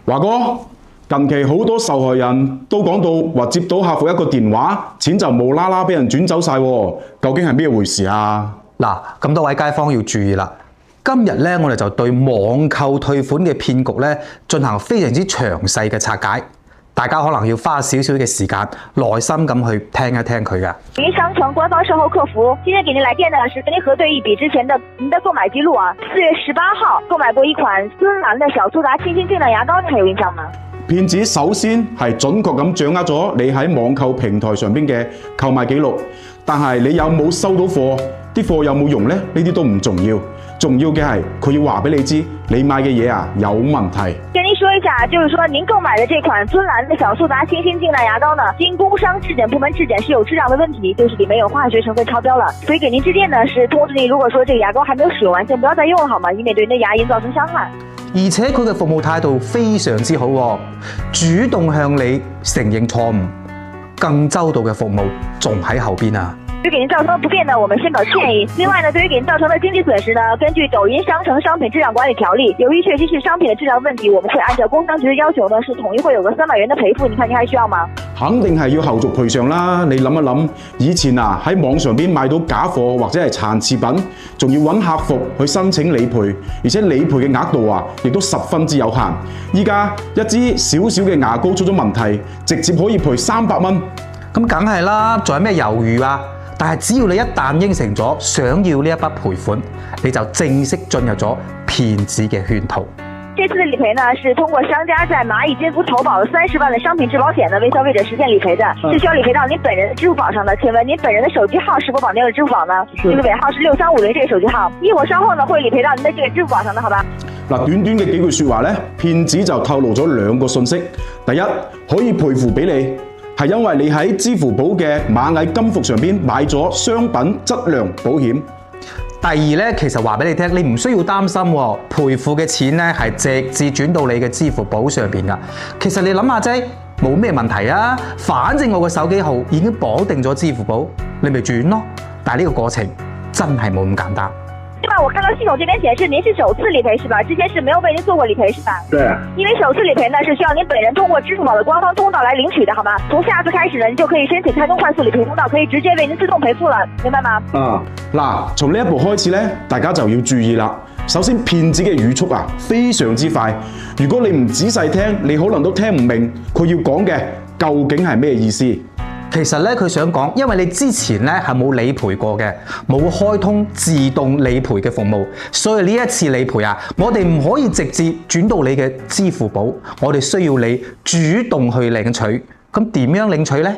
華哥，近期好多受害人都講到話接到客服一個電話，錢就無啦啦俾人轉走晒喎，究竟係咩回事啊？嗱，咁多位街坊要注意啦。今日咧，我哋就對網購退款嘅騙局咧進行非常之詳細嘅拆解。大家可能要花少少嘅時間，耐心咁去聽一聽佢嘅。云商城官方售后客服，今天给您來電的是跟您核對一筆之前的您的購買記錄啊。4月18號購買過一款尊蘭的小蘇打清新淨亮牙膏，你還有印象嗎？騙子首先係準確咁掌握咗你喺網購平台上邊嘅購買記錄，但係你有冇收到貨，啲貨有冇用呢？呢啲都唔重要，重要嘅係佢要話俾你知，你買嘅嘢啊有問題。跟您說一下，就是說您購買的這款尊蘭的小蘇打清新淨亮牙膏呢，經工商質檢部門質檢是有質量的問題，就是裡面有化學成分超標了。所以給您致電呢是通知您，如果說這個牙膏還沒有使用完，先不要再用了好嗎？以免對您的牙齦造成傷害。而且佢嘅服務態度非常之好喎，主動向你承認錯誤，更周到嘅服務仲喺後邊啊！對於給您造成的不便呢，我們深表歉意。另外呢，對於給您造成的經濟損失呢，根據抖音商城商品質量管理條例，由於確實是商品的質量問題，我們會按照工商局的要求呢，是統一會有個300元的賠付。你看您還需要嗎？肯定係要後續賠償啦！你諗一諗，以前啊喺網上邊買到假貨或者係殘次品，仲要揾客服去申請理賠，而且理賠嘅額度啊，亦都十分之有限。依家一支小小嘅牙膏出咗問題，直接可以賠300蚊。咁梗係啦，仲有咩猶豫啊？但係只要你一旦應承咗想要呢一筆賠款，你就正式進入咗騙子嘅圈套。這次的理賠呢，是通過商家在螞蟻金服投保了30萬的商品質保險呢，為消費者實現理賠的，是需要理賠到您本人的支付寶上的。請問您本人的手機號是否綁定了支付寶呢？這個尾號是6350這個手機號，一會兒稍後呢會理賠到您的這個支付寶上的，好吧？嗱，短短嘅幾句說話呢，騙子就透露咗2個信息。第一，可以賠付俾你，係因為你喺支付寶嘅螞蟻金服上邊買咗商品質量保險。第二咧，其實話俾你聽，你唔需要擔心喎，賠付嘅錢咧係直接轉到你嘅支付寶上邊噶。其實你諗下啫，冇咩問題啊，反正我個手機號已經綁定咗支付寶，你咪轉咯。但係呢個過程真係冇咁簡單。對吧？我看到系統這邊顯示您是首次理賠是吧？之前是沒有為您做過理賠是吧？對。因為首次理賠呢是需要您本人通過支付寶的官方通道來領取的，好嗎？從下次開始呢，你就可以申請開通快速理賠通道，可以直接為您自動賠付了，明白嗎？嗱，從呢一步開始呢，大家就要注意啦。首先，騙子嘅語速啊非常之快，如果你唔仔細聽，你可能都聽唔明佢要講嘅究竟係咩意思。其實咧，佢想講，因為你之前咧係冇理賠過嘅，冇開通自動理賠嘅服務，所以呢一次理賠啊，我哋唔可以直接轉到你嘅支付寶，我哋需要你主動去領取。咁點樣領取呢？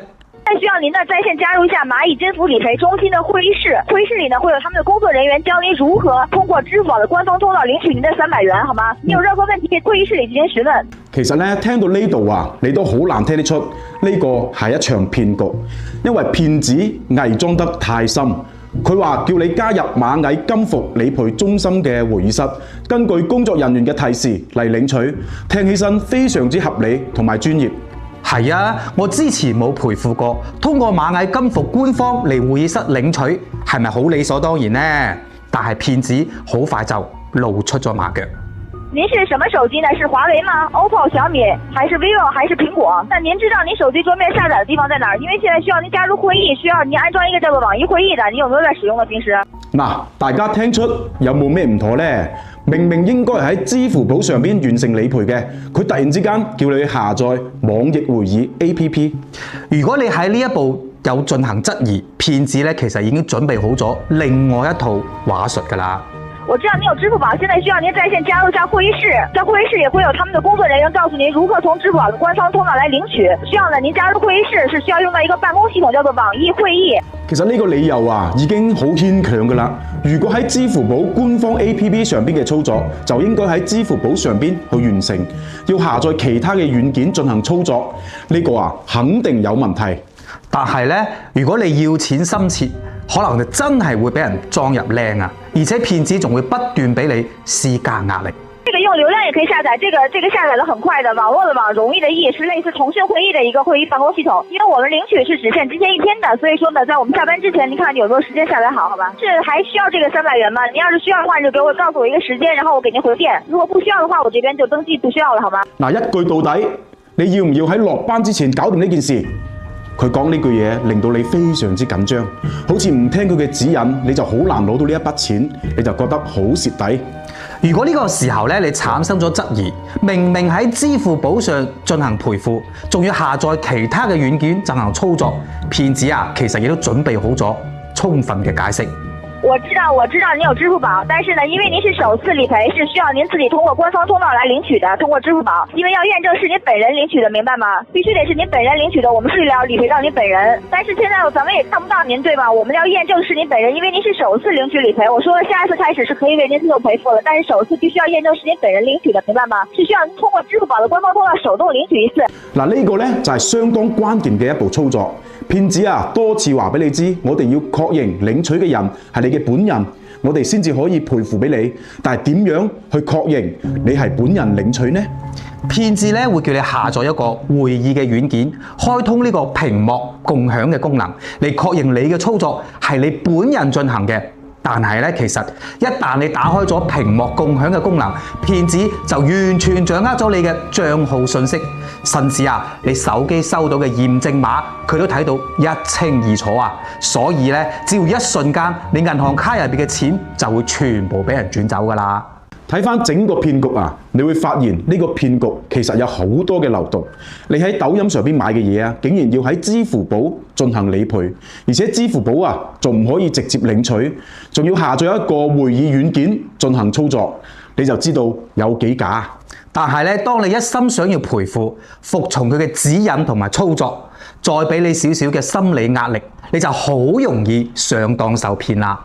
需要您呢在線加入一下螞蟻金服理賠中心的會議室，會議室裏呢會有他們的工作人員教您如何通過支付寶的官方通道領取您的300元，好嗎？你有任何問題，會議室裏進行詢問。其實咧，聽到呢度啊，你都好難聽得出呢個係一場騙局，因為騙子偽裝得太深。佢話叫你加入螞蟻金服理賠中心嘅會議室，根據工作人員嘅提示嚟領取，聽起身非常之合理同埋專業。係啊，我之前冇賠付過，通過螞蟻金服官方嚟會議室領取，係咪好理所當然呢？但係騙子好快就露出咗馬腳。您是什麼手機呢？是華為嗎 ？OPPO、小米，還是 vivo，還是蘋果？那您知道您手機桌面下載的地方在哪兒？因為現在需要您加入會議，需要您安裝一個叫做網易會議的，你有沒有在使用呢？平時？嗱，大家聽出有冇咩唔妥呢？明明應該喺支付寶上邊完成理賠嘅，佢突然之間叫你下載網易會議 APP。如果你喺呢一步有進行質疑，騙子咧其實已經準備好咗另外一套話術㗎啦。我知道您有支付寶，現在需要您在線加入一下會議室，在會議室也會有他們的工作人員告訴您如何從支付寶的官方通道來領取。需要呢，您加入會議室是需要用到一個辦公系統，叫做網易會議。其實呢個理由啊已經好牽強㗎啦。如果喺支付寶官方 APP 上邊嘅操作，就應該喺支付寶上邊去完成，要下載其他嘅軟件進行操作，呢個啊肯定有問題。但係咧，如果你要錢深切，可能就真係會俾人裝入靚啊！而且騙子仲會不斷俾你施加壓力。这个用流量也可以下载，这个下载的很快的，网络的网，容易的易，是类似腾讯会议的一个会议办公系统。因为我们领取是只限今天一天的，所以说呢，在我们下班之前，您看你有没有时間下載好，好吧？是還需要這個300元嗎？您要是需要的話，你就告訴我一個時間，然後我給您回電。如果不需要的話，我這邊就登記不需要了，好嗎？嗱，一句到底，你要唔要喺落班之前搞掂呢件事？佢講呢句嘢令到你非常之緊張，好似唔聽佢嘅指引，你就好難攞到呢一筆錢，你就覺得好蝕底。如果呢個時候咧，你產生咗質疑，明明喺支付寶上進行賠付，仲要下載其他嘅軟件進行操作，騙子啊，其實亦都準備好咗充分嘅解釋。我知道您有支付宝，但是呢，因为您是首次理赔，是需要您自己通过官方通道来领取的，通过支付宝，因为要验证是您本人领取的，明白吗？必须得是您本人领取的，我们是要理赔到您本人。但是现在咱们也看不到您，对吧？我们要验证是您本人，因为您是首次领取理赔。我说了，下一次开始是可以为您自动赔付了，但是首次必须要验证是您本人领取的，明白吗？是需要通过支付寶的官方通道手動領取一次。嗱，呢個呢就係相當關鍵嘅一步操作。騙子啊，多次話俾你知，我哋要確認領取嘅人係你嘅本人，我哋先至可以賠付俾你。但係點樣去確認你係本人領取呢？騙子咧會叫你下載一個會議嘅軟件，開通呢個屏幕共享嘅功能，嚟確認你嘅操作係你本人進行嘅。但係咧，其實一旦你打開咗屏幕共享嘅功能，騙子就完全掌握咗你嘅帳號信息，甚至啊，你手機收到嘅驗證碼，佢都睇到一清二楚啊！所以咧，只要一瞬間，你銀行卡入邊嘅錢就會全部俾人轉走㗎啦。睇翻整個騙局啊，你會發現呢個騙局其實有好多嘅漏洞。你喺抖音上邊買嘅嘢啊，竟然要喺支付寶進行理賠，而且支付寶啊仲唔可以直接領取，仲要下載一個會議軟件進行操作，你就知道有幾假。但係咧，當你一心想要賠付，服從佢嘅指引同埋操作，再俾你少少嘅心理壓力，你就好容易上當受騙啦。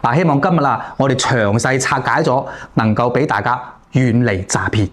嗱，希望今日我哋詳細拆解咗，能夠俾大家遠離詐騙。